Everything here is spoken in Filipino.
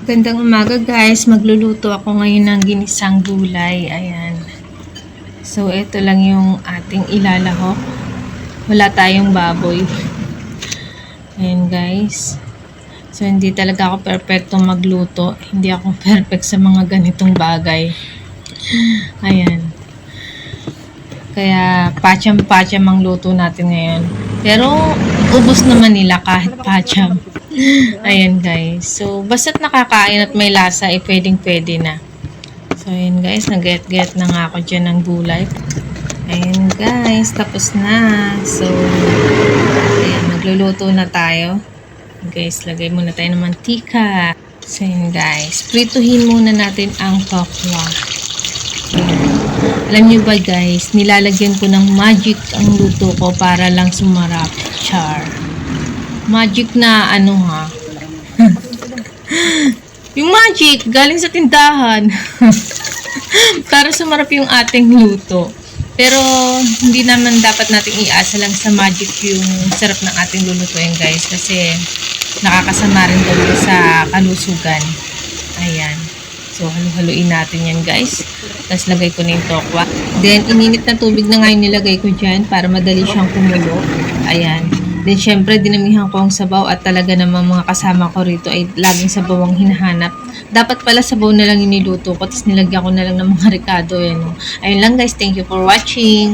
Gandang umaga guys, magluluto ako ngayon ng ginisang gulay, ayan. So ito lang yung ating ilalahok, wala tayong baboy. Ayan guys, so hindi talaga ako perfecto magluto, hindi ako perfect sa mga ganitong bagay. Ayan, kaya pacham-pacham ang luto natin ngayon. Pero ubos naman nila kahit pacham. Ayan guys. So, basta't nakakain at may lasa, pwedeng-pwede na. So, ayan guys. Nag-get-get na nga ako dyan ng gulay. Ayan guys. Tapos na. So, ayan. Magluluto na tayo. Guys, lagay muna tayo ng mantika. So, ayan guys. Prituhin muna natin ang tokwa. Alam nyo ba guys, nilalagyan ko ng magic ang luto ko para lang sumarap. Char. Magic na ano ha. Yung magic galing sa tindahan. Para sumarap yung ating luto. Pero hindi naman dapat nating iasa lang sa magic yung sarap ng ating lulutuin guys. Kasi nakakasama rin daw sa kalusugan. Ayan. So halu-haluin natin yan guys. Tapos lagay ko na yung tokwa. Then ininit na tubig na ngayon nilagay ko dyan para madali siyang kumulo. Ayan. Then, syempre, dinamihan ko ang sabaw at talaga namang mga kasama ko rito ay laging sabaw ang hinahanap. Dapat pala sabaw na lang yung niluto ko, tapos nilagyan ko na lang ng mga ricado. Ayun lang guys, thank you for watching.